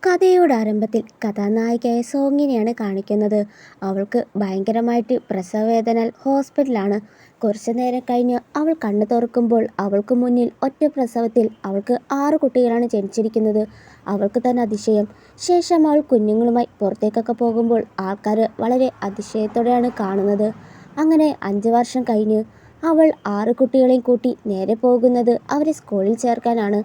കഥയുടെ ആരംഭത്തിൽ കഥാനായികയായ സോങ്ങിനെയാണ് കാണിക്കുന്നത്. അവൾക്ക് ഭയങ്കരമായിട്ട് പ്രസവവേദനാൽ ഹോസ്പിറ്റലാണ്. കുറച്ചു നേരം കഴിഞ്ഞ് അവൾ കണ്ണു തുറക്കുമ്പോൾ അവൾക്ക് മുന്നിൽ ഒറ്റ പ്രസവത്തിൽ അവൾക്ക് 6 കുട്ടികളാണ് ജനിച്ചിരിക്കുന്നത്. അവൾക്ക് തന്നെ അതിശയം. ശേഷം അവൾ കുഞ്ഞുങ്ങളുമായി പുറത്തേക്കൊക്കെ പോകുമ്പോൾ ആൾക്കാർ വളരെ അതിശയത്തോടെയാണ് കാണുന്നത്. അങ്ങനെ 5 വർഷം കഴിഞ്ഞ് അവൾ 6 കുട്ടികളെയും കൂട്ടി നേരെ പോകുന്നത് അവരെ സ്കൂളിൽ ചേർക്കാനാണ്.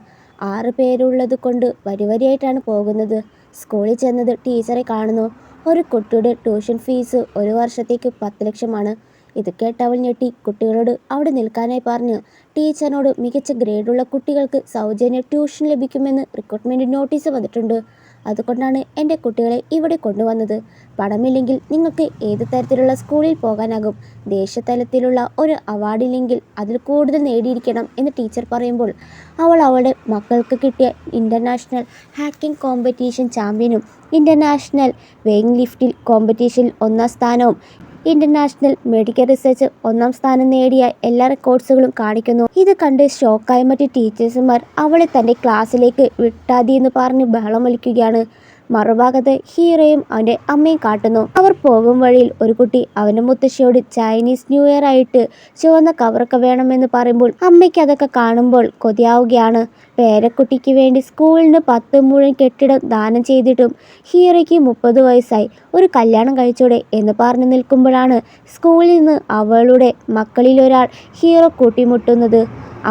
6 പേരുള്ളത് കൊണ്ട് വരിവരിയായിട്ടാണ് പോകുന്നത്. സ്കൂളിൽ ചെന്നത് ടീച്ചറെ കാണുന്നു. ഒരു കുട്ടിയുടെ ട്യൂഷൻ ഫീസ് ഒരു വർഷത്തേക്ക് 10 ലക്ഷമാണ്. ഇത് കേട്ട് അവൾ ഞെട്ടി കുട്ടികളോട് അവിടെ നിൽക്കാനായി പറഞ്ഞ് ടീച്ചറിനോട് മികച്ച ഗ്രേഡുള്ള കുട്ടികൾക്ക് സൗജന്യ ട്യൂഷൻ ലഭിക്കുമെന്ന് റിക്രൂട്ട്മെൻറ്റ് നോട്ടീസ് വന്നിട്ടുണ്ട്. അതുകൊണ്ടാണ് എൻ്റെ കുട്ടികളെ ഇവിടെ കൊണ്ടുവന്നത്. പണമില്ലെങ്കിൽ നിങ്ങൾക്ക് ഏത് തരത്തിലുള്ള സ്കൂളിൽ പോകാനാകും. ദേശീയതലത്തിലുള്ള ഒരു അവാർഡില്ലെങ്കിൽ അതിൽ കൂടുതൽ നേടിയിരിക്കണം എന്ന് ടീച്ചർ പറയുമ്പോൾ അവൾ അവളുടെ മക്കൾക്ക് കിട്ടിയ ഇൻ്റർനാഷണൽ ഹാക്കിംഗ് കോമ്പറ്റീഷൻ ചാമ്പ്യനും ഇൻ്റർനാഷണൽ വെയിങ് ലിഫ്റ്റിൽ കോമ്പറ്റീഷനിൽ 1ാം സ്ഥാനവും ഇന്റർനാഷണൽ മെഡിക്കൽ റിസർച്ച് 1ാം സ്ഥാനം നേടിയ എല്ലാ റെക്കോർഡ്സുകളും കാണിക്കുന്നു. ഇത് കണ്ട് ഷോക്കായ മറ്റ് ടീച്ചേഴ്സുമാർ അവളെ തൻ്റെ ക്ലാസ്സിലേക്ക് വിട്ടാതിയെന്ന് പറഞ്ഞ് ബഹളം വലിക്കുകയാണ്. മറുഭാഗത്ത് ഹീറോയും അവൻ്റെ അമ്മയും കാട്ടുന്നു. അവർ പോകും വഴിയിൽ ഒരു കുട്ടി അവൻ്റെ മുത്തശ്ശിയോട് ചൈനീസ് ന്യൂ ഇയർ ആയിട്ട് ചുവന്ന കവറൊക്കെ വേണമെന്ന് പറയുമ്പോൾ അമ്മയ്ക്ക് അതൊക്കെ കാണുമ്പോൾ കൊതിയാവുകയാണ്. പേരക്കുട്ടിക്ക് വേണ്ടി സ്കൂളിന് 10 മുഴം കെട്ടിടം ദാനം ചെയ്തിട്ടും ഹീറോയ്ക്ക് 30 വയസ്സായി, ഒരു കല്യാണം കഴിച്ചൂടെ എന്ന് പറഞ്ഞു നിൽക്കുമ്പോഴാണ് സ്കൂളിൽ നിന്ന് അവളുടെ മക്കളിലൊരാൾ ഹീറോ കൂട്ടിമുട്ടുന്നത്.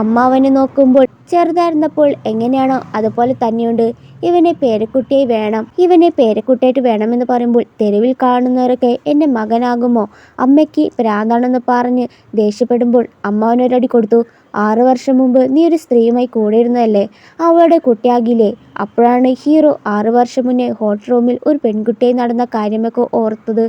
അമ്മ അവനെ നോക്കുമ്പോൾ ചെറുതായിരുന്നപ്പോൾ എങ്ങനെയാണോ അതുപോലെ തന്നെയുണ്ട്. ഇവനെ പേരക്കുട്ടിയായിട്ട് വേണമെന്ന് പറയുമ്പോൾ തെരുവിൽ കാണുന്നവരൊക്കെ എൻ്റെ മകനാകുമോ, അമ്മയ്ക്ക് ഭ്രാന്താണെന്ന് പറഞ്ഞ് ദേഷ്യപ്പെടുമ്പോൾ അമ്മ അവനൊരടി കൊടുത്തു. 6 വർഷം മുമ്പ് നീ ഒരു സ്ത്രീയുമായി കൂടെ ഇരുന്നതല്ലേ, അവളുടെ കുട്ടിയാകില്ലേ? അപ്പോഴാണ് ഹീറോ 6 വർഷം മുന്നേ ഹോട്ടൽ റൂമിൽ ഒരു പെൺകുട്ടിയായി നടന്ന കാര്യമൊക്കെ ഓർത്തത്.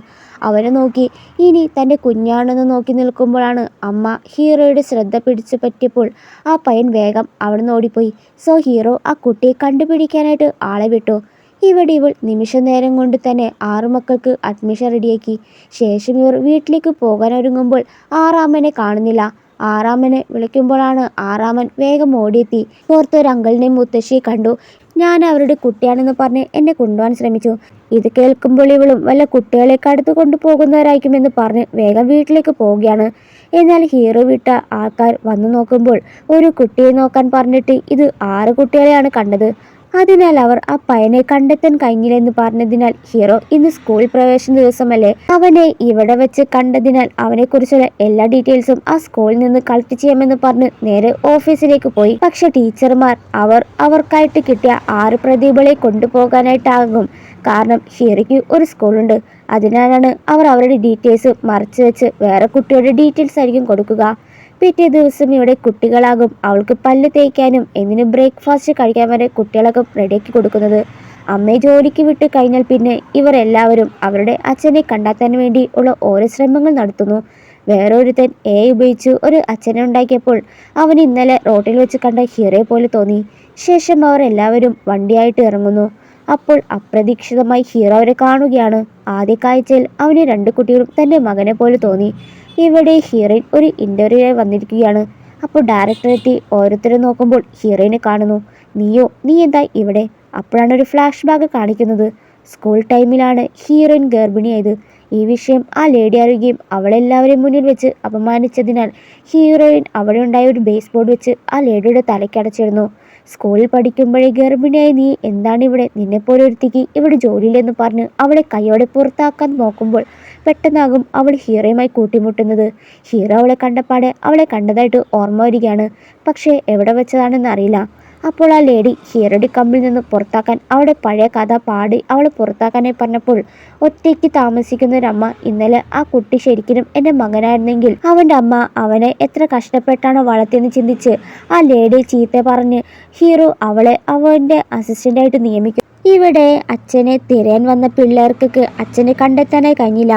അവനെ നോക്കി ഇനി തൻ്റെ കുഞ്ഞാണെന്ന് നോക്കി നിൽക്കുമ്പോഴാണ് അമ്മ ഹീറോയുടെ ശ്രദ്ധ പിടിച്ചു പറ്റിയപ്പോൾ ആ പയ്യൻ വേഗം അവിടെ നിന്ന് ഓടിപ്പോയി. സോ ഹീറോ ആ കുട്ടിയെ കണ്ടുപിടിക്കാനായിട്ട് ആളെ വിട്ടു. ഇവിടെ ഇവൾ നിമിഷ നേരം കൊണ്ട് തന്നെ 6 മക്കൾക്ക് അഡ്മിഷൻ റെഡിയാക്കി. ശേഷം ഇവർ വീട്ടിലേക്ക് പോകാൻ ഒരുങ്ങുമ്പോൾ 6-ാമനെ കാണുന്നില്ല. 6-ാമനെ വിളിക്കുമ്പോഴാണ് 6-ാമൻ വേഗം ഓടിയെത്തി. പുറത്തൊരു അങ്കിളിനെയും മുത്തശ്ശിയെ കണ്ടു. ഞാൻ അവരുടെ കുട്ടിയാണെന്ന് പറഞ്ഞ് എന്നെ കൊണ്ടുപോകാൻ ശ്രമിച്ചു. ഇത് കേൾക്കുമ്പോൾ ഇവളും വല്ല കുട്ടികളെ കടത്തു കൊണ്ടുപോകുന്നവരായിരിക്കുമെന്ന് പറഞ്ഞ് വേഗം വീട്ടിലേക്ക് പോവുകയാണ്. എന്നാൽ ഹീറോ വിട്ട ആൾക്കാർ വന്നു നോക്കുമ്പോൾ ഒരു കുട്ടിയെ നോക്കാൻ പറഞ്ഞിട്ട് ഇത് 6 കുട്ടികളെയാണ് കണ്ടത്. അതിനാൽ അവർ ആ പയ്യനെ കണ്ടെത്താൻ കഴിഞ്ഞില്ലെന്ന് പറഞ്ഞതിനാൽ ഹീറോ ഇന്ന് സ്കൂൾ പ്രവേശന ദിവസമല്ലേ, അവനെ ഇവിടെ വെച്ച് കണ്ടതിനാൽ അവനെക്കുറിച്ചുള്ള എല്ലാ ഡീറ്റെയിൽസും ആ സ്കൂളിൽ നിന്ന് കളക്ട് ചെയ്യാമെന്ന് പറഞ്ഞ് നേരെ ഓഫീസിലേക്ക് പോയി. പക്ഷെ ടീച്ചർമാർ അവർക്കായിട്ട് കിട്ടിയ 6 പ്രതിഭകളെ കൊണ്ടുപോകാനായിട്ടാകും. കാരണം ഹീറോയ്ക്ക് ഒരു സ്കൂളുണ്ട്. അതിനാലാണ് അവർ അവരുടെ ഡീറ്റെയിൽസ് മറച്ചു വെച്ച് വേറെ കുട്ടിയുടെ ഡീറ്റെയിൽസ് ആയിരിക്കും കൊടുക്കുക. പിറ്റേ ദിവസം ഇവിടെ കുട്ടികളാകും അവൾക്ക് പല്ല് തേക്കാനും എന്തിനും ബ്രേക്ക്ഫാസ്റ്റ് കഴിക്കാൻ വരെ കുട്ടികളൊക്കെ റെഡിയാക്കി കൊടുക്കുന്നത്. അമ്മയെ ജോലിക്ക് വിട്ട് കഴിഞ്ഞാൽ പിന്നെ ഇവർ എല്ലാവരും അവരുടെ അച്ഛനെ കണ്ടെത്താൻ വേണ്ടി ഉള്ള ഓരോ ശ്രമങ്ങൾ നടത്തുന്നു. വേറൊരുത്തൻ ഉപയോഗിച്ച് ഒരു അച്ഛനെ ഉണ്ടാക്കിയപ്പോൾ അവൻ ഇന്നലെ റോട്ടിൽ വെച്ച് കണ്ട ഹീറോയെ പോലെ തോന്നി. ശേഷം അവർ എല്ലാവരും വണ്ടിയായിട്ട് ഇറങ്ങുന്നു. അപ്പോൾ അപ്രതീക്ഷിതമായി ഹീറോ അവരെ കാണുകയാണ്. ആദ്യ കാഴ്ചയിൽ അവന് 2 കുട്ടികളും തൻ്റെ മകനെ പോലെ തോന്നി. ഇവിടെ ഹീറോയിൻ ഒരു ഇന്റർവ്യൂവായി വന്നിരിക്കുകയാണ്. അപ്പോൾ ഡയറക്ടർ എത്തി ഓരോരുത്തരെ നോക്കുമ്പോൾ ഹീറോയിനെ കാണുന്നു. നീ എന്താ ഇവിടെ? അപ്പോഴാണ് ഒരു ഫ്ലാഷ് ബാക്ക് കാണിക്കുന്നത്. സ്കൂൾ ടൈമിലാണ് ഹീറോയിൻ ഗർഭിണിയായത്. ഈ വിഷയം ആ ലേഡി അറിയുകയും അവളെല്ലാവരെയും മുന്നിൽ വെച്ച് അപമാനിച്ചതിനാൽ ഹീറോയിൻ അവിടെ ഉണ്ടായ ഒരു ബേസ് ബോർഡ് വെച്ച് ആ ലേഡിയുടെ തലയ്ക്കടച്ചിരുന്നു. സ്കൂളിൽ പഠിക്കുമ്പോഴേ ഗർഭിണിയായി നീ എന്താണ് ഇവിടെ, നിന്നെപ്പോലെ ഒരുത്തിക്ക് ഇവിടെ ജോലിയില്ലെന്ന് പറഞ്ഞ് അവളെ കൈയോടെ പുറത്താക്കാൻ നോക്കുമ്പോൾ പെട്ടെന്നാകും അവൾ ഹീറോയുമായി കൂട്ടിമുട്ടുന്നത്. ഹീറോ അവളെ കണ്ടപ്പാടെ അവളെ കണ്ടതായിട്ട് ഓർമ്മ വരികയാണ്. പക്ഷേ എവിടെ വെച്ചതാണെന്ന് അറിയില്ല. അപ്പോൾ ആ ലേഡി ഹീറോയുടെ കമ്പിൽ നിന്ന് പുറത്താക്കാൻ അവളുടെ പഴയ കഥ പാടി അവളെ പുറത്താക്കാനായി പറഞ്ഞപ്പോൾ ഒറ്റയ്ക്ക് താമസിക്കുന്ന ഒരമ്മ ഇന്നലെ ആ കുട്ടി ശരിക്കും എൻ്റെ മകനായിരുന്നെങ്കിൽ അവൻ്റെ അമ്മ അവനെ എത്ര കഷ്ടപ്പെട്ടാണോ വളർത്തിയെന്ന് ചിന്തിച്ച് ആ ലേഡിയെ ചീത്ത പറഞ്ഞ് ഹീറോ അവളെ അവൻ്റെ അസിസ്റ്റൻ്റായിട്ട് നിയമിക്കും. ഇവിടെ അച്ഛനെ തിരയാൻ വന്ന പിള്ളേർക്ക് അച്ഛനെ കണ്ടെത്താനായി കഴിഞ്ഞില്ല.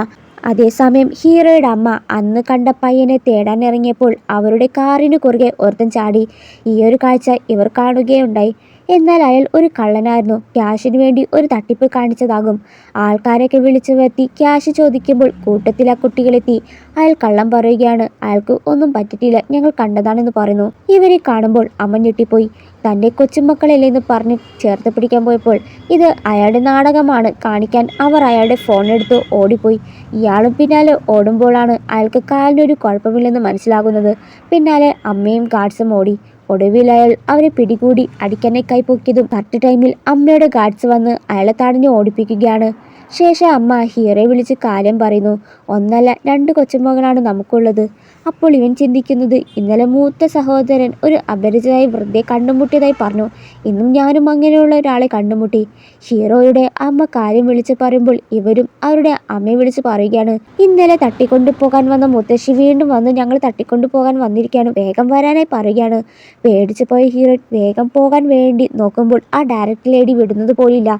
അതേസമയം ഹീറോയുടെ അമ്മ അന്ന് കണ്ട പയ്യനെ തേടാൻ ഇറങ്ങിയപ്പോൾ അവരുടെ കാറിന് കുറുകെ ഒരുത്തൻ ചാടി. ഈ ഒരു കാഴ്ച ഇവർ കാണുകയുണ്ടായി. എന്നാൽ അയാൾ ഒരു കള്ളനായിരുന്നു. ക്യാഷിന് വേണ്ടി ഒരു തട്ടിപ്പ് കാണിച്ചതാകും. ആൾക്കാരൊക്കെ വിളിച്ചു വരുത്തി ക്യാഷ് ചോദിക്കുമ്പോൾ കൂട്ടത്തിൽ ആ കുട്ടികളെത്തി. അയാൾ കള്ളം പറയുകയാണ്. അയാൾക്ക് ഒന്നും പറ്റിയിട്ടില്ല, ഞങ്ങൾ കണ്ടതാണെന്ന് പറയുന്നു. ഇവരെ കാണുമ്പോൾ അമ്മ ഞെട്ടിപ്പോയി. തൻ്റെ കൊച്ചുമക്കളല്ലേന്ന് പറഞ്ഞ് ചേർത്ത് പിടിക്കാൻ പോയപ്പോൾ ഇത് അയാളുടെ നാടകമാണ് കാണിക്കാൻ അവർ അയാളുടെ ഫോണെടുത്ത് ഓടിപ്പോയി. ഇയാളും പിന്നാലെ ഓടുമ്പോഴാണ് അയാൾക്ക് കാലിനൊരു കുഴപ്പമില്ലെന്ന് മനസ്സിലാകുന്നത്. പിന്നാലെ അമ്മയും ഗാർഡ്സും ഓടി. ഒടുവിൽ അയാൾ അവരെ പിടികൂടി അടിക്കാനായി കൈപ്പൊക്കിയതും കറക്റ്റ് ടൈമിൽ അമ്മയുടെ ഗാർഡ്സ് വന്ന് അയാളെ തടഞ്ഞു ഓടിപ്പിക്കുകയാണ്. ശേഷം അമ്മ ഹീറോയെ വിളിച്ച് കാര്യം പറയുന്നു. ഒന്നല്ല 2 കൊച്ചുമകളാണ് നമുക്കുള്ളത്. അപ്പോൾ ഇവൻ ചിന്തിക്കുന്നത്, ഇന്നലെ മൂത്ത സഹോദരൻ ഒരു അപരിചിതയായി വൃദ്ധയെ കണ്ടുമുട്ടിയതായി പറഞ്ഞു. ഇന്നും ഞാനും അങ്ങനെയുള്ള ഒരാളെ കണ്ടുമുട്ടി. ഹീറോയുടെ അമ്മ കാര്യം വിളിച്ച് പറയുമ്പോൾ ഇവരും അവരുടെ അമ്മയെ വിളിച്ച് പറയുകയാണ്. ഇന്നലെ തട്ടിക്കൊണ്ടു പോകാൻ വന്ന മുത്തശ്ശി വീണ്ടും വന്ന് ഞങ്ങൾ തട്ടിക്കൊണ്ടു പോകാൻ വന്നിരിക്കുകയാണ്, വേഗം വരാനായി പറയുകയാണ്. പേടിച്ചു പോയ ഹീറോ വേഗം പോകാൻ വേണ്ടി നോക്കുമ്പോൾ ആ ഡയറക്ടർ ലേഡി വിടുന്നത് പോലില്ല.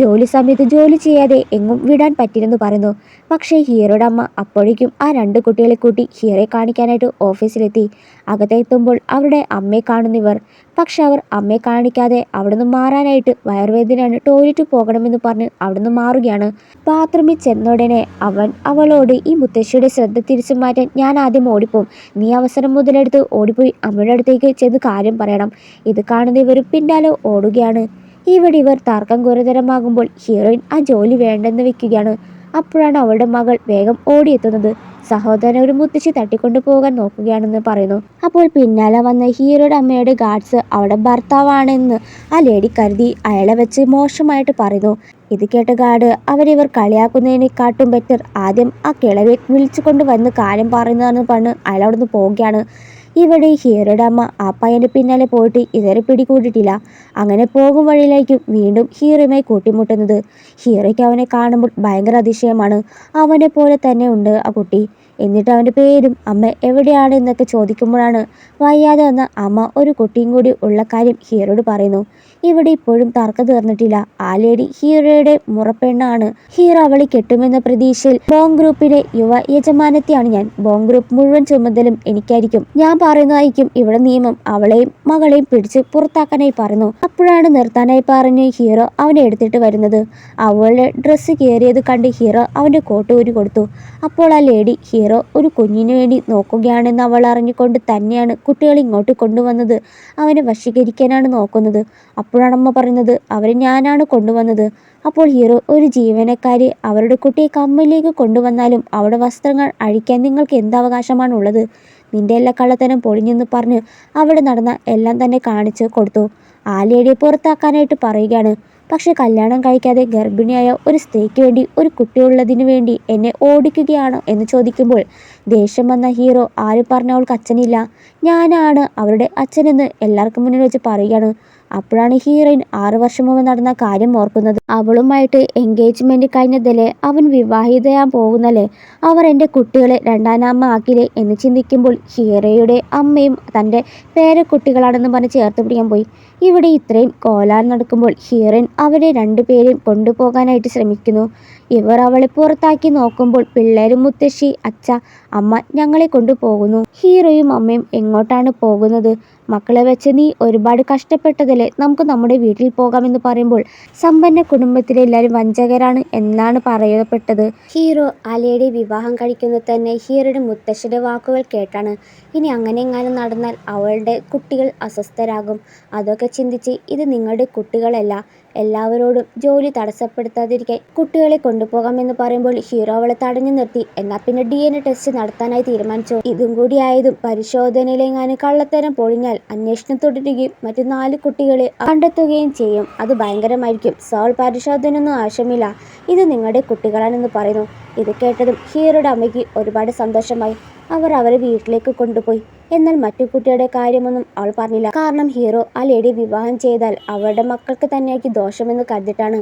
ജോലി സമയത്ത് ജോലി ചെയ്യാതെ എങ്ങും വിടാൻ പറ്റില്ലെന്ന് പറയുന്നു. പക്ഷേ ഹീറോയുടെ അമ്മ അപ്പോഴേക്കും ആ 2 കുട്ടികളെ കൂട്ടി ഹീറോയെ കാണിക്കാനായിട്ട് ഓഫീസിലെത്തി. അകത്തെത്തുമ്പോൾ അവരുടെ അമ്മയെ കാണുന്നിവർ. പക്ഷെ അവർ അമ്മയെ കാണിക്കാതെ അവിടുന്ന് മാറാനായിട്ട് വയറുവേദനയാണ്, ടോയ്ലറ്റ് പോകണമെന്ന് പറഞ്ഞ് അവിടുന്ന് മാറുകയാണ്. ബാത്റൂമിൽ ചെന്നോടനെ അവളോട് ഈ മുത്തശ്ശിയുടെ ശ്രദ്ധ തിരിച്ചു മാറ്റാൻ ഞാൻ ആദ്യം ഓടിപ്പോവും, നീ അവസരം മുതലെടുത്ത് ഓടിപ്പോയി അമ്മയുടെ അടുത്തേക്ക് ചെന്ന് കാര്യം പറയണം. ഇത് കാണുന്ന ഇവർ പിന്നാലെ ഓടുകയാണ്. ഇവിടെ ഇവർ തർക്കം ഗുരുതരമാകുമ്പോൾ ഹീറോയിൻ ആ ജോലി വേണ്ടെന്ന് വെക്കുകയാണ്. അപ്പോഴാണ് അവളുടെ മകൾ വേഗം ഓടിയെത്തുന്നത്. സഹോദരൻ ഒരു മുത്തശ്ശി തട്ടിക്കൊണ്ടു പോകാൻ നോക്കുകയാണെന്ന് പറയുന്നു. അപ്പോൾ പിന്നാലെ വന്ന ഹീറോയുടെ അമ്മയുടെ ഗാർഡ്സ് അവിടെ ഭർത്താവാണെന്ന് ആ ലേഡി കരുതി അയാളെ വെച്ച് മോശമായിട്ട് പറയുന്നു. ഇത് കേട്ട ഗാർഡ് അവരിവർ കളിയാക്കുന്നതിനെക്കാട്ടും ബെറ്റർ ആദ്യം ആ കിളവെ വിളിച്ചു കൊണ്ട് വന്ന് കാര്യം പറയുന്നതെന്ന് പറഞ്ഞ് അയാൾ അവിടുന്ന് പോവുകയാണ്. ഇവിടെ ഹീറോയുടെ അമ്മ ആ പയ്യൻ്റെ പിന്നാലെ പോയിട്ട് ഇതുവരെ പിടികൂടിയിട്ടില്ല. അങ്ങനെ പോകും വഴിയിലായിരിക്കും വീണ്ടും ഹീറോയുമായി കൂട്ടിമുട്ടുന്നത്. ഹീറോയ്ക്ക് അവനെ കാണുമ്പോൾ ഭയങ്കര അതിശയമാണ്. അവനെ പോലെ തന്നെ ഉണ്ട് ആ കുട്ടി. എന്നിട്ട് അവൻ്റെ പേരും അമ്മ എവിടെയാണ് എന്നൊക്കെ ചോദിക്കുമ്പോഴാണ് വയ്യാതെ വന്ന അമ്മ ഒരു കുട്ടിയും കൂടി ഉള്ള കാര്യം ഹീറോയോട് പറയുന്നു. ഇവിടെ ഇപ്പോഴും തർക്കം തീർന്നിട്ടില്ല. ആ ലേഡി ഹീറോയുടെ മുറപ്പെണ്ണാണ്. ഹീറോ അവളെ കെട്ടുമെന്ന പ്രതീക്ഷയിൽ ബോങ് ഗ്രൂപ്പിലെ യുവ യജമാനത്തെയാണ് ഞാൻ. ബോങ് ഗ്രൂപ്പ് മുഴുവൻ ചുമതലും എനിക്കായിരിക്കും. ഞാൻ പറയുന്നതായിരിക്കും ഇവിടെ നിയമം. അവളെയും മകളെയും പിടിച്ച് പുറത്താക്കാനായി പറയുന്നു. അപ്പോഴാണ് നിർത്താനായി പറഞ്ഞ് ഹീറോ അവനെ എടുത്തിട്ട് വരുന്നത്. അവളുടെ ഡ്രസ്സ് കയറിയത് കണ്ട് ഹീറോ അവൻ്റെ കോട്ട് ഊരി കൊടുത്തു. അപ്പോൾ ആ ലേഡി ഹീറോ ഒരു കുഞ്ഞിനു വേണ്ടി നോക്കുകയാണെന്ന് അവൾ അറിഞ്ഞുകൊണ്ട് തന്നെയാണ് കുട്ടികളെ ഇങ്ങോട്ട് കൊണ്ടുവന്നത്. അവനെ വശീകരിക്കാനാണ് നോക്കുന്നത്. അപ്പോഴാണ് അമ്മ പറയുന്നത്, അവരെ ഞാനാണ് കൊണ്ടുവന്നത്. അപ്പോൾ ഹീറോ ഒരു ജീവനക്കാരി അവരുടെ കുട്ടിയെ കമ്മലിലേക്ക് കൊണ്ടുവന്നാലും അവിടെ വസ്ത്രങ്ങൾ അഴിക്കാൻ നിങ്ങൾക്ക് എന്ത് അവകാശമാണുള്ളത്? നിന്റെ എല്ലാ കള്ളത്തരം പൊളിഞ്ഞെന്ന് പറഞ്ഞ് അവിടെ നടന്ന എല്ലാം തന്നെ കാണിച്ച് കൊടുത്തു. ആ ലേഡിയെ പുറത്താക്കാനായിട്ട് പറയുകയാണ്. പക്ഷെ കല്യാണം കഴിക്കാതെ ഗർഭിണിയായ ഒരു സ്ത്രീക്ക് വേണ്ടി ഒരു കുട്ടിയുള്ളതിനു വേണ്ടി എന്നെ ഓടിക്കുകയാണോ എന്ന് ചോദിക്കുമ്പോൾ ദേഷ്യം വന്ന ഹീറോ ആര് പറഞ്ഞ അവൾക്ക് അച്ഛനില്ല, ഞാനാണ് അവരുടെ അച്ഛനെന്ന് എല്ലാവർക്കും മുന്നിൽ വെച്ച് പറയുകയാണ്. അപ്പോഴാണ് ഹീറോയിൻ 6 വർഷം മുമ്പ് നടന്ന കാര്യം ഓർക്കുന്നത്. അവളുമായിട്ട് എൻഗേജ്മെന്റ് കഴിഞ്ഞതല്ലേ, അവൻ വിവാഹിതയാൻ പോകുന്നല്ലേ, അവർ എൻ്റെ കുട്ടികളെ രണ്ടാനാമ്മ ആക്കില്ലേ എന്ന് ചിന്തിക്കുമ്പോൾ ഹീറോയുടെ അമ്മയും തൻ്റെ പേരക്കുട്ടികളാണെന്ന് പറഞ്ഞ് ചേർത്ത് പിടിക്കാൻ പോയി. ഇവിടെ ഇത്രയും കോലാൽ നടക്കുമ്പോൾ ഹീറോയിൻ അവരെ 2 പേരെയും കൊണ്ടുപോകാനായിട്ട് ശ്രമിക്കുന്നു. ഇവർ അവളെ പുറത്താക്കി നോക്കുമ്പോൾ പിള്ളേരും മുത്തശ്ശി, അച്ഛ, അമ്മ ഞങ്ങളെ കൊണ്ടുപോകുന്നു. ഹീറോയും അമ്മയും എങ്ങോട്ടാണ് പോകുന്നത്? മക്കളെ വെച്ച് നീ ഒരുപാട് കഷ്ടപ്പെട്ടതല്ലേ, നമുക്ക് നമ്മുടെ വീട്ടിൽ പോകാമെന്ന് പറയുമ്പോൾ സമ്പന്ന കുടുംബത്തിലെ എല്ലാവരും വഞ്ചകരാണ് എന്നാണ് പറയപ്പെട്ടത്. ഹീറോ അലയുടെ വിവാഹം കഴിക്കുന്നത് തന്നെ ഹീറോയുടെ മുത്തശ്ശിയുടെ വാക്കുകൾ കേട്ടാണ്. ഇനി അങ്ങനെ എങ്ങാനും നടന്നാൽ അവളുടെ കുട്ടികൾ അസ്വസ്ഥരാകും. അതൊക്കെ ചിന്തിച്ച് ഇത് നിങ്ങളുടെ കുട്ടികളല്ല, എല്ലാവരോടും ജോലി തടസ്സപ്പെടുത്താതിരിക്കാൻ കുട്ടികളെ കൊണ്ടുപോകാമെന്ന് പറയുമ്പോൾ ഹീറോ അവളെ തടഞ്ഞു നിർത്തി. എന്നാൽ പിന്നെ DNA ടെസ്റ്റ് നടത്താനായി തീരുമാനിച്ചു. ഇതും കൂടി ആയതും പരിശോധനയിലെങ്ങാനും കള്ളത്തരം പൊളിഞ്ഞാൽ അന്വേഷണം തുടരുകയും മറ്റു 4 കുട്ടികളെ കണ്ടെത്തുകയും ചെയ്യും. അത് ഭയങ്കരമായിരിക്കും. സോൾ പരിശോധനയൊന്നും ആവശ്യമില്ല, ഇത് നിങ്ങളുടെ കുട്ടികളാണെന്ന് പറയുന്നു. ഇത് കേട്ടതും ഹീറോയുടെ അമ്മയ്ക്ക് ഒരുപാട് സന്തോഷമായി. അവർ അവരെ വീട്ടിലേക്ക് കൊണ്ടുപോയി. എന്നാൽ മറ്റു കുട്ടിയുടെ കാര്യമൊന്നും അവൾ പറഞ്ഞില്ല. കാരണം ഹീറോ ആ ലേഡിയെ വിവാഹം ചെയ്താൽ അവരുടെ മക്കൾക്ക് തന്നെയായിരിക്കും ദോഷമെന്ന് കരുതിയിട്ടാണ്.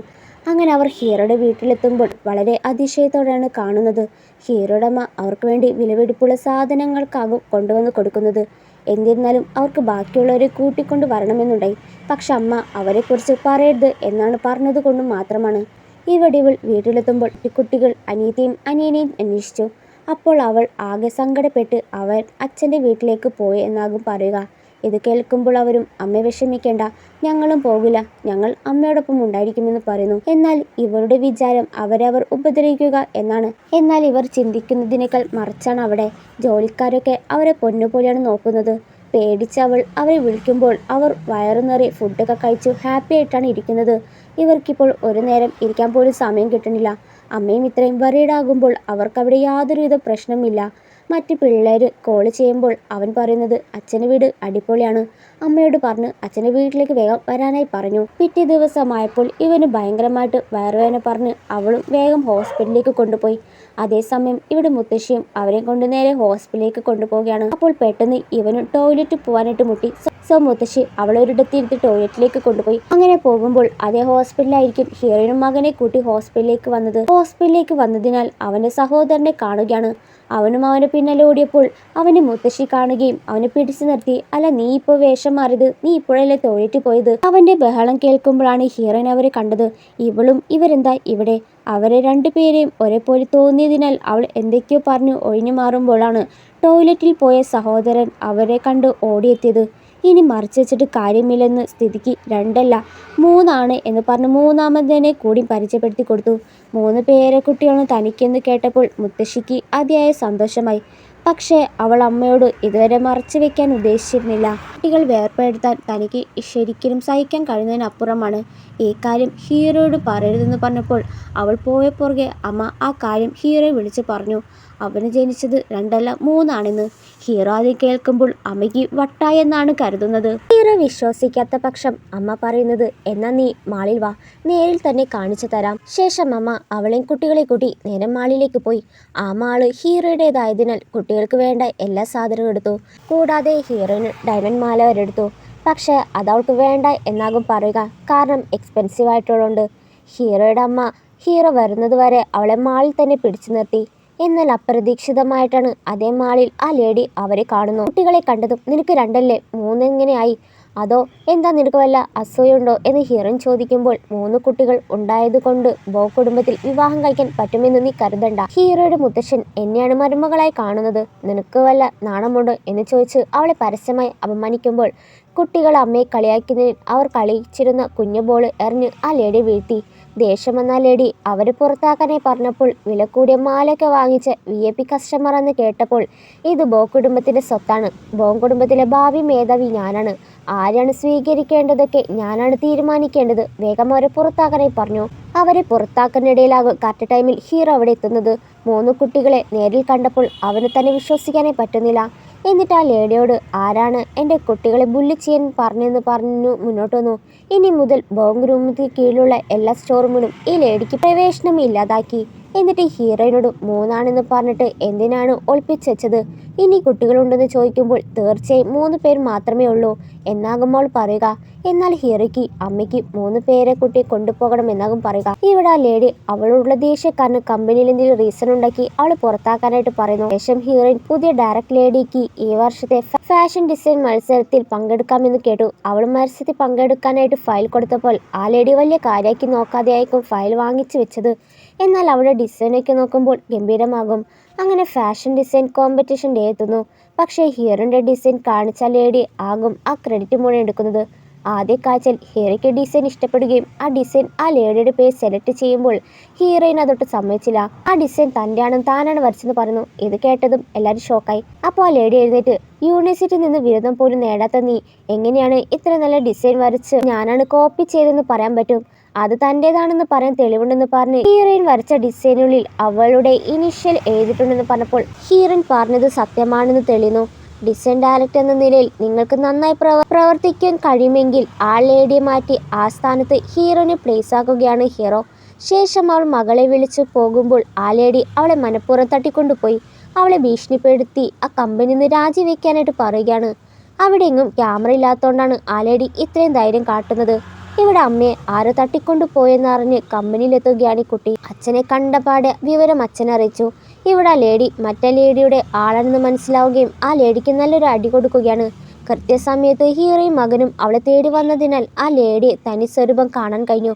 അങ്ങനെ അവർ ഹീറോയുടെ വീട്ടിലെത്തുമ്പോൾ വളരെ അതിശയത്തോടെയാണ് കാണുന്നത്. ഹീറോയുടെ അമ്മ അവർക്ക് വേണ്ടി വിലപിടിപ്പുള്ള സാധനങ്ങൾക്കാകും കൊണ്ടുവന്ന് കൊടുക്കുന്നത്. എന്നിരുന്നാലും അവർക്ക് ബാക്കിയുള്ളവരെ കൂട്ടിക്കൊണ്ട് വരണമെന്നുണ്ടായി. പക്ഷെ അമ്മ അവരെക്കുറിച്ച് പറയരുത് എന്നാണ് പറഞ്ഞത് കൊണ്ടും മാത്രമാണ്. ഇവിടെ ഇവൾ വീട്ടിലെത്തുമ്പോൾ കുട്ടികൾ അനിയത്തെയും അനിയനെയും അന്വേഷിച്ചു. അപ്പോൾ അവൾ ആകെ സങ്കടപ്പെട്ട് അവൻ അച്ഛൻ്റെ വീട്ടിലേക്ക് പോയി എന്നാകും പറയുക. ഇത് കേൾക്കുമ്പോൾ അവരും അമ്മ വിഷമിക്കേണ്ട, ഞങ്ങളും പോകില്ല, ഞങ്ങൾ അമ്മയോടൊപ്പം ഉണ്ടായിരിക്കുമെന്ന് പറയുന്നു. എന്നാൽ ഇവരുടെ വിചാരം അവരവർ ഉപദ്രവിക്കുക എന്നാണ്. എന്നാൽ ഇവർ ചിന്തിക്കുന്നതിനേക്കാൾ മറിച്ചാണ് അവിടെ. ജോലിക്കാരൊക്കെ അവരെ പൊന്നുപോലെയാണ് നോക്കുന്നത്. പേടിച്ച് അവരെ വിളിക്കുമ്പോൾ അവർ വയറു നിറയെ ഫുഡൊക്കെ കഴിച്ചു ഹാപ്പി ആയിട്ടാണ് ഇരിക്കുന്നത്. ഇവർക്കിപ്പോൾ ഒരു നേരം ഇരിക്കാൻ പോലും സമയം കിട്ടണില്ല. അമ്മയും ഇത്രയും വറീഡാകുമ്പോൾ അവർക്കവിടെ യാതൊരുവിധ പ്രശ്നമില്ല. മറ്റ് പിള്ളേർ കോൾ ചെയ്യുമ്പോൾ അവൻ പറയുന്നത് അച്ഛൻ്റെ വീട് അടിപൊളിയാണ്, അമ്മയോട് പറഞ്ഞ് അച്ഛൻ്റെ വീട്ടിലേക്ക് വേഗം വരാനായി പറഞ്ഞു. പിറ്റേ ദിവസമായപ്പോൾ ഇവന് ഭയങ്കരമായിട്ട് വയറുവേദന പറഞ്ഞ് അവളും വേഗം ഹോസ്പിറ്റലിലേക്ക് കൊണ്ടുപോയി. അതേസമയം ഇവിടെ മുത്തശ്ശിയും അവരെ കൊണ്ട് നേരെ ഹോസ്പിറ്റലിലേക്ക് കൊണ്ടുപോവുകയാണ്. അപ്പോൾ പെട്ടെന്ന് ഇവനും ടോയ്ലറ്റ് പോകാനായിട്ട് മുട്ടി. സോ മുത്തശ്ശി അവളെ ഒരിടത്തിരുത്തി ടോയ്ലറ്റിലേക്ക് കൊണ്ടുപോയി. അങ്ങനെ പോകുമ്പോൾ അതേ ഹോസ്പിറ്റലായിരിക്കും ഹീറോയിനും മകനെ കൂട്ടി ഹോസ്പിറ്റലിലേക്ക് വന്നത്. ഹോസ്പിറ്റലിലേക്ക് വന്നതിനാൽ അവൻ്റെ സഹോദരനെ കാണുകയാണ്. അവനും അവന് പിന്നാലെ ഓടിയപ്പോൾ അവന് മുത്തശ്ശി കാണുകയും അവനെ പിടിച്ചു നിർത്തി. അല്ല, നീ ഇപ്പോൾ വേഷം മാറിയത്, നീ ഇപ്പോഴല്ലേ ടോയ്ലറ്റിൽ പോയത്? അവൻ്റെ ബഹളം കേൾക്കുമ്പോഴാണ് ഹീറോയിൻ അവരെ കണ്ടത്. ഇവളും ഇവരെന്താ ഇവിടെ? അവരെ രണ്ടുപേരെയും ഒരേപോലെ തോന്നിയതിനാൽ അവൾ എന്തൊക്കെയോ പറഞ്ഞു ഒഴിഞ്ഞു മാറുമ്പോഴാണ് ടോയ്ലറ്റിൽ പോയ സഹോദരൻ അവരെ കണ്ട് ഓടിയെത്തിയത്. ഇനി മറിച്ച് വെച്ചിട്ട് കാര്യമില്ലെന്ന് സ്ഥിതിക്ക് 2 അല്ല 3 എന്ന് പറഞ്ഞ് മൂന്നാമതിനെ കൂടി പരിചയപ്പെടുത്തി കൊടുത്തു. 3 പേരക്കുട്ടിയാണ് തനിക്കെന്ന് കേട്ടപ്പോൾ മുത്തശ്ശിക്ക് അതിയായ സന്തോഷമായി. പക്ഷേ അവൾ അമ്മയോട് ഇതുവരെ മറച്ചു വെക്കാൻ ഉദ്ദേശിച്ചിരുന്നില്ല. കുട്ടികൾ വേർപെടുത്താൻ തനിക്ക് ശരിക്കും സഹിക്കാൻ കഴിയുന്നതിനപ്പുറമാണ്. ഈ കാര്യം ഹീറോയോട് പറയരുതെന്ന് പറഞ്ഞപ്പോൾ അവൾ പോയ പുറകെ അമ്മ ആ കാര്യം ഹീറോയെ വിളിച്ച് പറഞ്ഞു. അവന് ജനിച്ചത് 2 അല്ല 3 ഹീറോ അത് കേൾക്കുമ്പോൾ അമ്മയ്ക്ക് വട്ടായെന്നാണ് കരുതുന്നത്. ഹീറോ വിശ്വസിക്കാത്ത പക്ഷം അമ്മ പറയുന്നത്, എന്നാ നീ മാളിൽ വാ, നേരിൽ തന്നെ കാണിച്ചു തരാം. ശേഷം അമ്മ അവളെയും കുട്ടികളെ കൂട്ടി നേരെ മാളിലേക്ക് പോയി. ആ മാള് ഹീറോയുടേതായതിനാൽ കുട്ടികൾക്ക് വേണ്ട എല്ലാ സാധനവും എടുത്തു. കൂടാതെ ഹീറോയിന് ഡയമണ്ട് മാല വരെ എടുത്തു. പക്ഷേ അതവൾക്ക് വേണ്ട എന്നാകും പറയുക, കാരണം എക്സ്പെൻസീവ് ആയിട്ടുള്ളതുകൊണ്ട്. ഹീറോയുടെ അമ്മ ഹീറോ വരുന്നത് വരെ അവളെ മാളിൽ തന്നെ പിടിച്ചു നിർത്തി. എന്നാൽ അപ്രതീക്ഷിതമായിട്ടാണ് അതേ മാളിൽ ആ ലേഡി അവരെ കാണുന്നു. കുട്ടികളെ കണ്ടതും നിനക്ക് 2 അല്ലേ 3 എങ്ങനെയായി? അതോ എന്താ നിനക്ക് വല്ല അസൂയുണ്ടോ എന്ന് ഹീറോയിൻ ചോദിക്കുമ്പോൾ 3 കുട്ടികൾ ഉണ്ടായതുകൊണ്ട് ബോ കുടുംബത്തിൽ വിവാഹം കഴിക്കാൻ പറ്റുമെന്ന് നീ കരുതണ്ട. ഹീറോയുടെ മുത്തശ്ശൻ എന്നെയാണ് മരുമകളായി കാണുന്നത്, നിനക്ക് വല്ല നാണമുണ്ടോ എന്ന് ചോദിച്ച് അവളെ പരസ്യമായി അപമാനിക്കുമ്പോൾ കുട്ടികൾ അമ്മയെ കളിയാക്കുന്നതിൽ അവർ കളിച്ചിരുന്ന കുഞ്ഞു ബോൾ എറിഞ്ഞ് ആ ലേഡി വീഴ്ത്തി. ദേഷ്യം വന്ന ലേഡി അവരെ പുറത്താക്കാനായി പറഞ്ഞപ്പോൾ വില കൂടിയ മാലയൊക്കെ വാങ്ങിച്ച VIP കസ്റ്റമർ എന്ന് കേട്ടപ്പോൾ ഇത് ബോ കുടുംബത്തിൻ്റെ സ്വത്താണ്, ബോ കുടുംബത്തിലെ ഭാവി മേധാവി ഞാനാണ്, ആരാണ് സ്വീകരിക്കേണ്ടതൊക്കെ ഞാനാണ് തീരുമാനിക്കേണ്ടത്, വേഗം അവരെ പുറത്താക്കാനായി പറഞ്ഞു. അവരെ പുറത്താക്കാനിടയിലാകും കറക്റ്റ് ടൈമിൽ ഹീറോ അവിടെ എത്തുന്നത്. 3 കുട്ടികളെ നേരിൽ കണ്ടപ്പോൾ അവന് തന്നെ വിശ്വസിക്കാനേ പറ്റുന്നില്ല. എന്നിട്ട് ആ ലേഡിയോട് ആരാണ് എൻ്റെ കുട്ടികളെ ബുള്ളി ചെയ്യാൻ പറഞ്ഞെന്ന് പറഞ്ഞു മുന്നോട്ട് വന്നു. ഇനി മുതൽ ബോംഗ് റൂമിന് കീഴിലുള്ള എല്ലാ സ്റ്റോറൂമിനും ഈ ലേഡിക്ക് പ്രവേശനം ഇല്ലാതാക്കി. എന്നിട്ട് ഹീറോയിനോട് 3 പറഞ്ഞിട്ട് എന്തിനാണ് ഒളിപ്പിച്ച് വെച്ചത്? ഇനി കുട്ടികളുണ്ടെന്ന് ചോദിക്കുമ്പോൾ തീർച്ചയായും 3 പേർ മാത്രമേ ഉള്ളൂ എന്നാകുമ്പോൾ പറയുക. എന്നാൽ ഹീറോയ്ക്ക് അമ്മയ്ക്ക് 3 പേരെ കുട്ടി കൊണ്ടുപോകണം എന്നാകും പറയുക. ഇവിടെ ആ ലേഡി അവളോടുള്ള ദേഷ്യക്കാരന് കമ്പനിയിൽ എന്തെങ്കിലും റീസൺ ഉണ്ടാക്കി അവളെ പുറത്താക്കാനായിട്ട് പറയുന്നു. ശേഷം ഹീറോയിൻ പുതിയ ഡയറക്ട് ലേഡിക്ക് ഈ വർഷത്തെ ഫാഷൻ ഡിസൈൻ മത്സരത്തിൽ പങ്കെടുക്കാമെന്ന് കേട്ടു. അവൾ മത്സരത്തിൽ പങ്കെടുക്കാനായിട്ട് ഫയൽ കൊടുത്തപ്പോൾ ആ ലേഡി വലിയ കാര്യമാക്കി നോക്കാതെയായിരിക്കും ഫയൽ വാങ്ങിച്ചു വെച്ചത്. എന്നാൽ അവളുടെ ഡിസൈനൊക്കെ നോക്കുമ്പോൾ ഗംഭീരമാകും. അങ്ങനെ ഫാഷൻ ഡിസൈൻ കോമ്പറ്റീഷൻ ഡേ എത്തുന്നു. പക്ഷേ ഹീറോയുടെ ഡിസൈൻ കാണിച്ച ലേഡി ആകും ആ ക്രെഡിറ്റ് മുഴുവൻ എടുക്കുന്നത്. ആദ്യ കാഴ്ചയിൽ ഹീറോയ്ക്ക് ഡിസൈൻ ഇഷ്ടപ്പെടുകയും ആ ഡിസൈൻ ആ ലേഡിയുടെ പേര് സെലക്ട് ചെയ്യുമ്പോൾ ഹീറോയിൻ അതൊട്ട് സമ്മതിച്ചില്ല. ആ ഡിസൈൻ താനാണ് വരച്ചെന്ന് പറഞ്ഞു. ഇത് കേട്ടതും എല്ലാവരും ഷോക്കായി. അപ്പോൾ ആ ലേഡി എഴുന്നേറ്റ്, യൂണിവേഴ്സിറ്റിയിൽ നിന്ന് ബിരുദം പോലും നേടാത്ത നീ എങ്ങനെയാണ് ഇത്ര നല്ല ഡിസൈൻ വരച്ച് ഞാനാണ് കോപ്പി ചെയ്തതെന്ന് പറയാൻ പറ്റും? അത് തൻ്റേതാണെന്ന് പറയാൻ തെളിവുണ്ടെന്ന് പറഞ്ഞ് ഹീറോയിൻ വരച്ച ഡിസൈനുള്ളിൽ അവളുടെ ഇനീഷ്യൽ എഴുതിയിട്ടുണ്ടെന്ന് പറഞ്ഞപ്പോൾ ഹീറോയിൻ പറഞ്ഞത് സത്യമാണെന്ന് തെളിയുന്നു. ഡിസൈൻ ഡയറക്ടർ എന്ന നിലയിൽ നിങ്ങൾക്ക് നന്നായി പ്രവർത്തിക്കാൻ കഴിയുമെങ്കിൽ ആ ലേഡിയെ മാറ്റി ആ സ്ഥാനത്ത് ഹീറോയിനെ പ്ലേസ് ആക്കുകയാണ് ഹീറോ. ശേഷം അവൾ മകളെ വിളിച്ചു പോകുമ്പോൾ ആ ലേഡി അവളെ മനഃപൂർവ്വം തട്ടിക്കൊണ്ടുപോയി അവളെ ഭീഷണിപ്പെടുത്തി ആ കമ്പനിയിൽ നിന്ന് രാജിവെക്കാനായിട്ട് പറയുകയാണ്. അവിടെ എങ്ങും ക്യാമറ ഇല്ലാത്തതുകൊണ്ടാണ് ആ ലേഡി ഇത്രയും ധൈര്യം കാട്ടുന്നത്. ഇവിടെ അമ്മയെ ആരോ തട്ടിക്കൊണ്ടുപോയെന്നറിഞ്ഞ് കമ്പനിയിലെത്തുകയാണ് ഈ കുട്ടി. അച്ഛനെ കണ്ടപാടെ വിവരം അച്ഛനെ അറിയിച്ചു. ഇവിടെ ആ ലേഡി മറ്റേ ലേഡിയുടെ ആളാണെന്ന് മനസ്സിലാവുകയും ആ ലേഡിക്ക് നല്ലൊരു അടി കൊടുക്കുകയാണ്. കൃത്യസമയത്ത് ഹീറോയും മകനും അവളെ തേടി വന്നതിനാൽ ആ ലേഡിയെ തനി സ്വരൂപം കാണാൻ കഴിഞ്ഞു.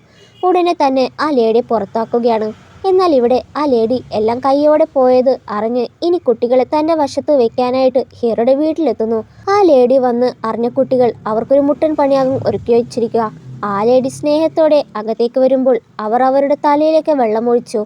ഉടനെ തന്നെ ആ ലേഡിയെ പുറത്താക്കുകയാണ്. എന്നാൽ ഇവിടെ ആ ലേഡി എല്ലാം കൈയോടെ പോയത് അറിഞ്ഞ് ഇനി കുട്ടികളെ തൻ്റെ വശത്ത് വെക്കാനായിട്ട് ഹീറോയുടെ വീട്ടിലെത്തുന്നു. ആ ലേഡി വന്ന് അറിഞ്ഞ കുട്ടികൾ അവർക്കൊരു മുട്ടൻ പണിയാകും ഒരുക്കി വെച്ചിരിക്കുക. ആ ലേഡി സ്നേഹത്തോടെ അകത്തേക്ക് വരുമ്പോൾ അവർ അവരുടെ തലയിലേക്ക് വെള്ളമൊഴിച്ചു.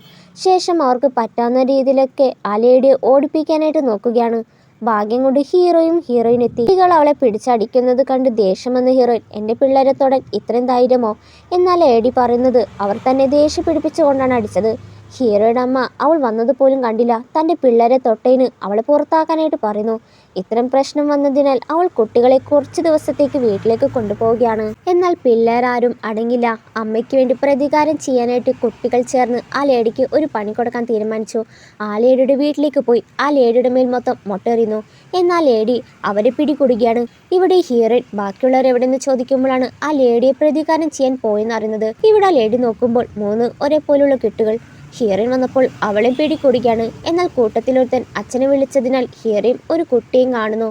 ശേഷം അവർക്ക് പറ്റാവുന്ന രീതിയിലൊക്കെ ആ ലേഡിയെ ഓടിപ്പിക്കാനായിട്ട് നോക്കുകയാണ്. ഭാഗ്യം കൊണ്ട് ഹീറോയും ഹീറോയിൻ എത്തി. കുട്ടികൾ അവളെ പിടിച്ചടിക്കുന്നത് കണ്ട് ദേഷ്യം വന്ന ഹീറോയിൻ എൻ്റെ പിള്ളേരെ തൊടാൻ ഇത്രയും ധൈര്യമോ? എന്നാൽ ലേഡി പറയുന്നത് അവർ തന്നെ ദേഷ്യം പിടിപ്പിച്ചുകൊണ്ടാണ് അടിച്ചത്. ഹീറോയുടെ അമ്മ അവൾ വന്നത് പോലും കണ്ടില്ല. തൻ്റെ പിള്ളേരെ തൊട്ടതിന് അവളെ പുറത്താക്കാനായിട്ട് പറയുന്നു. ഇത്തരം പ്രശ്നം വന്നതിനാൽ അവൾ കുട്ടികളെ കുറച്ച് ദിവസത്തേക്ക് വീട്ടിലേക്ക് കൊണ്ടുപോവുകയാണ്. എന്നാൽ പിള്ളേരാരും അടങ്ങില്ല. അമ്മയ്ക്ക് വേണ്ടി പ്രതികാരം ചെയ്യാനായിട്ട് കുട്ടികൾ ചേർന്ന് ആ ലേഡിക്ക് ഒരു പണി കൊടുക്കാൻ തീരുമാനിച്ചു. ആ ലേഡിയുടെ വീട്ടിലേക്ക് പോയി ആ ലേഡിയുടെ മേൽ മൊത്തം മൊട്ടെറിയുന്നു. എന്നാൽ ലേഡി അവരെ പിടികൂടുകയാണ്. ഇവിടെ ഹീറോയിൻ ബാക്കിയുള്ളവർ എവിടെയെന്ന് ചോദിക്കുമ്പോഴാണ് ആ ലേഡിയെ പ്രതികാരം ചെയ്യാൻ പോയെന്നറിയുന്നത്. ഇവിടെ ആ ലേഡി നോക്കുമ്പോൾ 3 ഒരേപോലുള്ള കെട്ടുകൾ. ഹീറോയിൻ വന്നപ്പോൾ അവളെ പിടികൂടുകയാണ്. എന്നാൽ കൂട്ടത്തിലൊരുത്തൻ അച്ഛനെ വിളിച്ചതിനാൽ ഹീറോയും ഒരു കുട്ടിയും കാണുന്നു.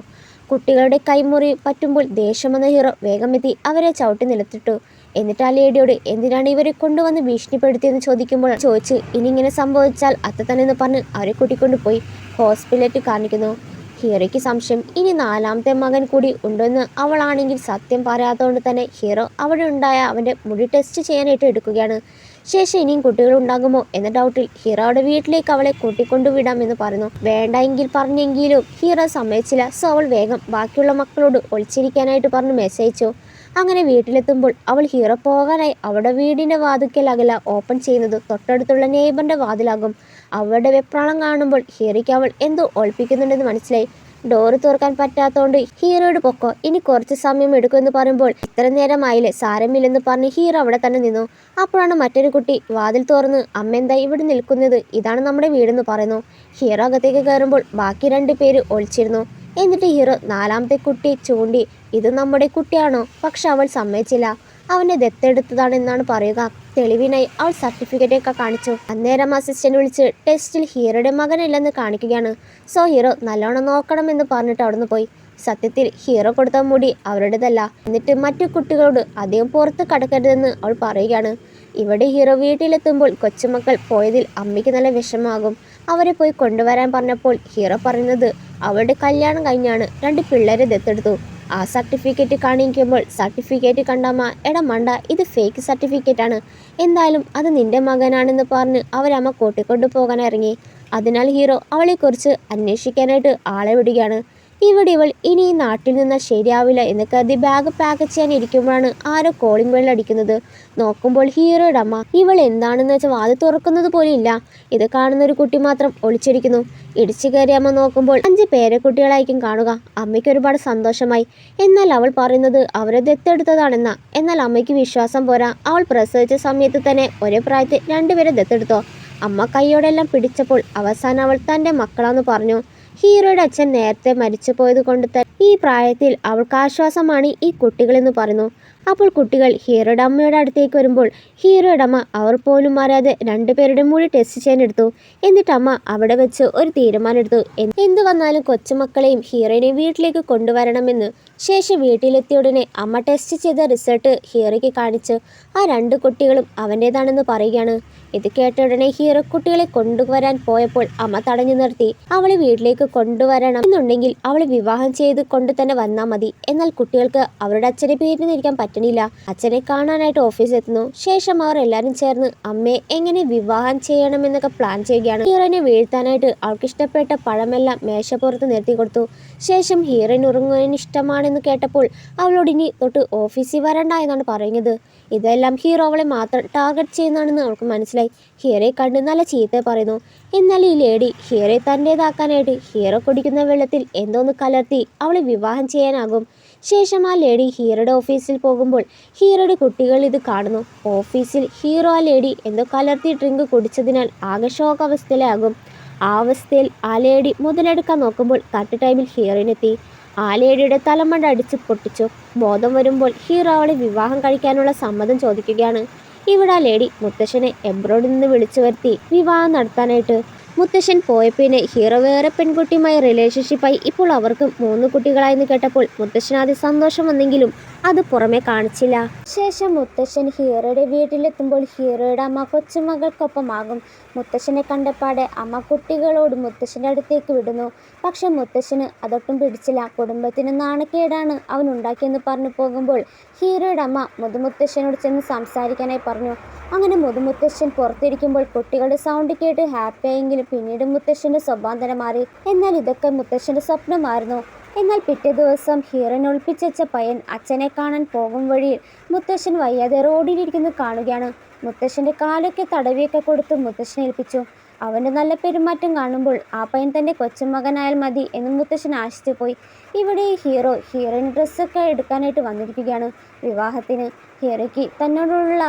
കുട്ടികളുടെ കൈമുറി പറ്റുമ്പോൾ ദേഷ്യം വന്ന ഹീറോ വേഗം എത്തി അവരെ ചവിട്ടി നിലത്തിട്ടു. എന്നിട്ട് ആ ലേഡിയോട് എന്തിനാണ് ഇവരെ കൊണ്ടുവന്ന് ഭീഷണിപ്പെടുത്തിയെന്ന് ചോദിക്കുമ്പോൾ ചോദിച്ച് ഇനി ഇങ്ങനെ സംഭവിച്ചാൽ അത്തത്തന്നെന്ന് പറഞ്ഞ് അവരെ കൂട്ടിക്കൊണ്ടുപോയി ഹോസ്പിറ്റലിൽ കാണിക്കുന്നു. ഹീറോയ്ക്ക് സംശയം ഇനി 4ാമത്തെ മകൻ കൂടി ഉണ്ടെന്ന്. അവളാണെങ്കിൽ സത്യം പറയാത്തതുകൊണ്ട് തന്നെ ഹീറോ അവിടെ ഉണ്ടായ അവൻ്റെ മുടി ടെസ്റ്റ് ചെയ്യാനായിട്ട് എടുക്കുകയാണ്. ശേഷം ഇനിയും കുട്ടികൾ ഉണ്ടാകുമോ എന്ന ഡൗട്ടിൽ ഹീറോ അവിടെ വീട്ടിലേക്ക് അവളെ കൂട്ടിക്കൊണ്ടുവിടാമെന്ന് പറഞ്ഞു. വേണ്ട എങ്കിൽ പറഞ്ഞെങ്കിലും ഹീറോ സമ്മതിച്ചില്ല. സോ അവൾ വേഗം ബാക്കിയുള്ള മക്കളോട് ഒളിച്ചിരിക്കാനായിട്ട് പറഞ്ഞ് മെസ്സേജ് അയച്ചു. അങ്ങനെ വീട്ടിലെത്തുമ്പോൾ അവൾ ഹീറോ പോകാനായി അവളുടെ വീടിൻ്റെ വാതിക്കലകല ഓപ്പൺ ചെയ്യുന്നത് തൊട്ടടുത്തുള്ള നെയ്ബറിൻ്റെ വാതിലാകും. അവളുടെ വെപ്രാളം കാണുമ്പോൾ ഹീറോയ്ക്ക് അവൾ എന്തോ ഒളിപ്പിക്കുന്നുണ്ടെന്ന് മനസ്സിലായി. ഡോറ് തുറക്കാൻ പറ്റാത്തതുകൊണ്ട് ഹീറോയോട് പൊക്കോ, ഇനി കുറച്ച് സമയം എടുക്കുമെന്ന് പറയുമ്പോൾ ഇത്ര നേരമായില്ലേ, സാരമില്ലെന്ന് പറഞ്ഞ് ഹീറോ അവിടെ തന്നെ നിന്നു. അപ്പോഴാണ് മറ്റൊരു കുട്ടി വാതിൽ തുറന്ന് അമ്മ എന്താ ഇവിടെ നിൽക്കുന്നത്, ഇതാണ് നമ്മുടെ വീടെന്ന് പറയുന്നു. ഹീറോ അകത്തേക്ക് കയറുമ്പോൾ ബാക്കി 2 പേര് ഒളിച്ചിരുന്നു. എന്നിട്ട് ഹീറോ 4ാമത്തെ കുട്ടി ചൂണ്ടി ഇത് നമ്മുടെ കുട്ടിയാണോ? പക്ഷെ അവൾ സമ്മതിച്ചില്ല. അവനെ ദത്തെടുത്തതാണെന്നാണ് പറയുക. തെളിവിനായി അവൾ സർട്ടിഫിക്കറ്റൊക്കെ കാണിച്ചു. അന്നേരം അസിസ്റ്റന്റ് വിളിച്ച് ടെസ്റ്റിൽ ഹീറോയുടെ മകനല്ലെന്ന് കാണിക്കുകയാണ്. സോ ഹീറോ നല്ലോണം നോക്കണമെന്ന് പറഞ്ഞിട്ട് അവിടുന്ന് പോയി. സത്യത്തിൽ ഹീറോ കൊടുത്ത മുടി അവരുടേതല്ല. എന്നിട്ട് മറ്റു കുട്ടികളോട് അധികം പുറത്ത് കടക്കരുതെന്ന് അവൾ പറയുകയാണ്. ഇവിടെ ഹീറോ വീട്ടിലെത്തുമ്പോൾ കൊച്ചുമക്കൾ പോയതിൽ അമ്മയ്ക്ക് നല്ല വിഷമമാകും. അവരെ പോയി കൊണ്ടുവരാൻ പറഞ്ഞപ്പോൾ ഹീറോ പറയുന്നത് അവളുടെ കല്യാണം കഴിഞ്ഞാണ് 2 പിള്ളേരെ ദത്തെടുത്തു. ആ സർട്ടിഫിക്കറ്റ് കാണിക്കുമ്പോൾ സർട്ടിഫിക്കറ്റ് കണ്ടമ്മ എടാ മണ്ട, ഇത് ഫേക്ക് സർട്ടിഫിക്കറ്റ് ആണ്, എന്തായാലും അത് നിന്റെ മകനാണെന്ന് പറഞ്ഞ് അവരമ്മ കൂട്ടിക്കൊണ്ടു പോകാൻ ഇറങ്ങി. അതിനാൽ ഹീറോ അവളെക്കുറിച്ച് അന്വേഷിക്കാനായിട്ട് ആളെ വിടുകയാണ്. ഇവിടെ ഇവൾ ഇനി ഈ നാട്ടിൽ നിന്ന് ശരിയാവില്ല എന്ന് കരുതി ബാഗ് പാക്ക് ചെയ്യാൻ ഇരിക്കുമ്പോഴാണ് ആരോ കോളിംഗ് ബെൽ അടിക്കുന്നത്. നോക്കുമ്പോൾ ഹീറോയുടെ അമ്മ. ഇവൾ എന്താണെന്ന് വെച്ചാൽ വാതിൽ തുറക്കുന്നത് പോലും ഇല്ല. ഇത് കാണുന്ന ഒരു കുട്ടി മാത്രം ഒളിച്ചിരിക്കുന്നു. ഇടിച്ചു കയറി അമ്മ നോക്കുമ്പോൾ 5 പേരക്കുട്ടികളായിരിക്കും കാണുക. അമ്മയ്ക്ക് ഒരുപാട് സന്തോഷമായി. എന്നാൽ അവൾ പറയുന്നത് അവരെ ദത്തെടുത്തതാണെന്നാ. എന്നാൽ അമ്മയ്ക്ക് വിശ്വാസം പോരാ. അവൾ പ്രസവിച്ച സമയത്ത് തന്നെ ഒരേ പ്രായത്തിൽ 2 പേരെ ദത്തെടുത്തോ? അമ്മ കൈയോടെല്ലാം പിടിച്ചപ്പോൾ അവസാനം അവൾ തൻ്റെ മക്കളാന്ന് പറഞ്ഞു. ഹീറോയുടെ അച്ഛൻ നേരത്തെ മരിച്ചു പോയത് കൊണ്ട് തന്നെ ഈ പ്രായത്തിൽ അവൾക്ക് ആശ്വാസമാണ് ഈ കുട്ടികളെന്ന് പറയുന്നു. അപ്പോൾ കുട്ടികൾ ഹീറോയുടെ അമ്മയുടെ അടുത്തേക്ക് വരുമ്പോൾ ഹീറോയുടെ അമ്മ അവർ പോലും അറിയാതെ 2 പേരുടെ മുടി ടെസ്റ്റ് ചെയ്യാനെടുത്തു. എന്നിട്ട് അമ്മ അവിടെ വെച്ച് ഒരു തീരുമാനം എടുത്തു. എന്ത് വന്നാലും കൊച്ചുമക്കളെയും ഹീറോയിനെയും വീട്ടിലേക്ക് കൊണ്ടുവരണമെന്ന്. ശേഷം വീട്ടിലെത്തിയ ഉടനെ അമ്മ ടെസ്റ്റ് ചെയ്ത റിസൾട്ട് ഹീറോയ്ക്ക് കാണിച്ച് ആ 2 കുട്ടികളും അവൻ്റേതാണെന്ന് പറയുകയാണ്. ഇത് കേട്ട ഉടനെ ഹീറോ കുട്ടികളെ കൊണ്ടുവരാൻ പോയപ്പോൾ അമ്മ തടഞ്ഞു നിർത്തി. അവളെ വീട്ടിലേക്ക് കൊണ്ടുവരണം എന്നുണ്ടെങ്കിൽ അവളെ വിവാഹം ചെയ്ത് കൊണ്ട് തന്നെ വന്നാൽ മതി. എന്നാൽ കുട്ടികൾക്ക് അവരുടെ അച്ഛനെ പിരിഞ്ഞിരിക്കാൻ പറ്റണില്ല. അച്ഛനെ കാണാനായിട്ട് ഓഫീസിൽ എത്തുന്നു. ശേഷം അവർ എല്ലാവരും ചേർന്ന് അമ്മയെ എങ്ങനെ വിവാഹം ചെയ്യണമെന്നൊക്കെ പ്ലാൻ ചെയ്യുകയാണ്. ഹീറോയിനെ വീഴ്ത്താനായിട്ട് അവൾക്ക് ഇഷ്ടപ്പെട്ട പഴമെല്ലാം മേശപ്പുറത്ത് നിർത്തി കൊടുത്തു. ശേഷം ഹീറോയിൻ ഉറങ്ങുവാൻ ഇഷ്ടമാണെന്ന് കേട്ടപ്പോൾ അവളോട് ഇനി തൊട്ട് ഓഫീസിൽ വരണ്ട എന്നാണ് പറയുന്നത്. ഇതെല്ലാം ഹീറോ അവളെ മാത്രം ടാർഗറ്റ് ചെയ്യുന്നതാണെന്ന് അവൾക്ക് മനസ്സിലായി. ഹീറോയെ കണ്ട് നല്ല ചീത്ത പറയുന്നു. എന്നാൽ ഈ ലേഡി ഹീറോയെ തൻ്റേതാക്കാനായിട്ട് ഹീറോ കുടിക്കുന്ന വെള്ളത്തിൽ എന്തോന്ന് കലർത്തി അവളെ വിവാഹം ചെയ്യാനാകും. ശേഷം ആ ലേഡി ഹീറോയുടെ ഓഫീസിൽ പോകുമ്പോൾ ഹീറോയുടെ കുട്ടികൾ ഇത് കാണുന്നു. ഓഫീസിൽ ഹീറോ ആ ലേഡി എന്തോ കലർത്തി ഡ്രിങ്ക് കുടിച്ചതിനാൽ ആകെ ഷോക്ക് അവസ്ഥയിലാകും. ആ അവസ്ഥയിൽ ആ ലേഡി മുതലെടുക്കാൻ നോക്കുമ്പോൾ കറക്റ്റ് ടൈമിൽ ഹീറോയിനെത്തി. ആ ലേഡിയുടെ തലമണ്ട അടിച്ച് പൊട്ടിച്ചു. ബോധം വരുമ്പോൾ ഹീറോ അവളെ വിവാഹം കഴിക്കാനുള്ള സമ്മതം ചോദിക്കുകയാണ്. ഇവിടെ ആ ലേഡി മുത്തശ്ശനെ എബ്രോഡിൽ നിന്ന് വിളിച്ചു വരുത്തി വിവാഹം നടത്താനായിട്ട്. മുത്തശ്ശൻ പോയ പിന്നെ ഹീറോ വേറെ പെൺകുട്ടിയുമായി റിലേഷൻഷിപ്പായി. ഇപ്പോൾ അവർക്ക് 3 കുട്ടികളായെന്ന് കേട്ടപ്പോൾ മുത്തശ്ശൻ ആദ്യം സന്തോഷം വന്നെങ്കിലും അത് പുറമെ കാണിച്ചില്ല. ശേഷം മുത്തശ്ശൻ ഹീറോയുടെ വീട്ടിലെത്തുമ്പോൾ ഹീറോയുടെ അമ്മ കൊച്ചുമകൾക്കൊപ്പമാകും. മുത്തശ്ശനെ കണ്ടപ്പാടെ അമ്മ കുട്ടികളോട് മുത്തശ്ശൻ്റെ അടുത്തേക്ക് വിടുന്നു. പക്ഷെ മുത്തശ്ശന് അതൊട്ടും പിടിച്ചില്ല. കുടുംബത്തിന് നാണക്കേടാണ് അവൻ ഉണ്ടാക്കിയെന്ന് പറഞ്ഞു പോകുമ്പോൾ ഹീറോയുടെ അമ്മ മുതുമുത്തശ്ശനോട് ചെന്ന് സംസാരിക്കാനായി പറഞ്ഞു. അങ്ങനെ മുതുമുത്തശ്ശൻ പുറത്തിരിക്കുമ്പോൾ കുട്ടികളുടെ സൗണ്ട് കേട്ട് ഹാപ്പിയായെങ്കിലും പിന്നീട് മുത്തശ്ശൻ്റെ സ്വഭാവം തന്നെ മാറി. എന്നാൽ ഇതൊക്കെ മുത്തശ്ശൻ്റെ സ്വപ്നമായിരുന്നു. എന്നാൽ പിറ്റേ ദിവസം ഹീറോനെ ഒളിപ്പിച്ചുവെച്ച പയ്യൻ അച്ഛനെ കാണാൻ പോകും വഴിയിൽ മുത്തശ്ശൻ വയ്യാതെ റോഡിലിരിക്കുന്നത് കാണുകയാണ്. മുത്തശ്ശൻ്റെ കാലൊക്കെ തടവിയൊക്കെ കൊടുത്ത് മുത്തശ്ശനെ ഏൽപ്പിച്ചു. അവൻ്റെ നല്ല പെരുമാറ്റം കാണുമ്പോൾ ആ പയ്യൻ തൻ്റെ കൊച്ചുമകനായാൽ മതി എന്ന് മുത്തശ്ശൻ ആശിച്ചു പോയി. ഇവിടെ ഹീറോ ഹീറോയിന് ഡ്രസ്സൊക്കെ എടുക്കാനായിട്ട് വന്നിരിക്കുകയാണ് വിവാഹത്തിന്. ഹീറോയ്ക്ക് തന്നോടുള്ള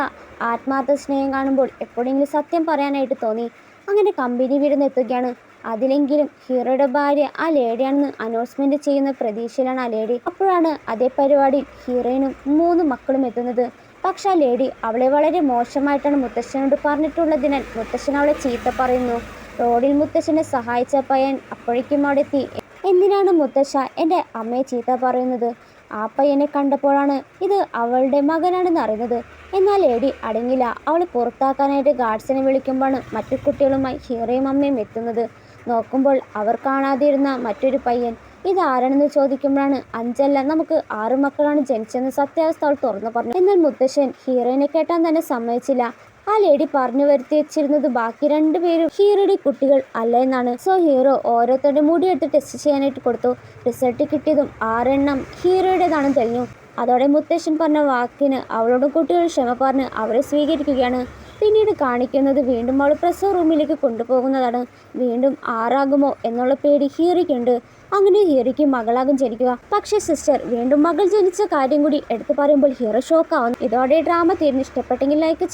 ആത്മാർത്ഥ സ്നേഹം കാണുമ്പോൾ എപ്പോഴെങ്കിലും സത്യം പറയാനായിട്ട് തോന്നി. അങ്ങനെ കമ്പനി വിരുന്നെത്തുകയാണ്. അതിലെങ്കിലും ഹീറോയുടെ ഭാര്യ ആ ലേഡിയാണെന്ന് അനൗൺസ്മെന്റ് ചെയ്യുന്ന പ്രതീക്ഷയിലാണ് ആ ലേഡി. അപ്പോഴാണ് അതേ പരിപാടിയിൽ ഹീറോയിനും 3 മക്കളും എത്തുന്നത്. പക്ഷെ ആ ലേഡി അവളെ വളരെ മോശമായിട്ടാണ് മുത്തശ്ശനോട് പറഞ്ഞിട്ടുള്ളതിനാൽ മുത്തശ്ശൻ അവളെ ചീത്ത പറയുന്നു. റോഡിൽ മുത്തശ്ശനെ സഹായിച്ച പയ്യൻ അപ്പോഴേക്കും അവിടെ എത്തി. എന്തിനാണ് മുത്തശ്ശ എൻ്റെ അമ്മയെ ചീത്ത പറയുന്നത്? ആ പയ്യനെ കണ്ടപ്പോഴാണ് ഇത് അവളുടെ മകനാണെന്ന് അറിയുന്നത്. എന്നാൽ ലേഡി അടങ്ങില്ല. അവൾ പുറത്താക്കാനായിട്ട് ഗാർഡ്സിനെ വിളിക്കുമ്പോഴാണ് മറ്റു കുട്ടികളുമായി ഹീറോയും അമ്മയും എത്തുന്നത്. നോക്കുമ്പോൾ അവർ കാണാതിരുന്ന മറ്റൊരു പയ്യൻ. ഇതാരാണെന്ന് ചോദിക്കുമ്പോഴാണ് 5 അല്ല നമുക്ക് 6 മക്കളാണ് ജനിച്ചെന്ന് സത്യാവസ്ഥ അവൾ തുറന്നു പറഞ്ഞു. എന്നാൽ മുത്തശ്ശൻ ഹീറോയിനെ കേട്ടാൻ തന്നെ സമ്മതിച്ചില്ല. ആ ലേഡി പറഞ്ഞു വരുത്തി വെച്ചിരുന്നത് ബാക്കി 2 പേരും ഹീറോയുടെ കുട്ടികൾ അല്ല എന്നാണ്. സോ ഹീറോ ഓരോരുത്തരുടെ മുടിയെടുത്ത് ടെസ്റ്റ് ചെയ്യാനായിട്ട് കൊടുത്തു. റിസൾട്ട് കിട്ടിയതും 6 എണ്ണം ഹീറോയുടേതാണെന്ന് തെളിഞ്ഞു. അതോടെ മുത്തശ്ശൻ പറഞ്ഞ വാക്കിന് അവളോട് കുട്ടികൾ ക്ഷമ പറഞ്ഞ് അവരെ സ്വീകരിക്കുകയാണ്. പിന്നീട് കാണിക്കുന്നത് വീണ്ടും അവൾ പ്രസവ റൂമിലേക്ക് കൊണ്ടുപോകുന്നതാണ്. വീണ്ടും 6 ആകുമോ എന്നുള്ള പേടി ഹീറോയ്ക്കുണ്ട്. അങ്ങനെ ഹീറോയ്ക്ക് മകളാകും ജനിക്കുക. പക്ഷേ സിസ്റ്റർ വീണ്ടും മകൾ ജനിച്ച കാര്യം കൂടി എടുത്തു പറയുമ്പോൾ ഹീറോ ഷോക്കാവുന്നു. ഇതോടെ ഡ്രാമ തീർന്ന്. ഇഷ്ടപ്പെട്ടെങ്കിൽ ലൈക്ക്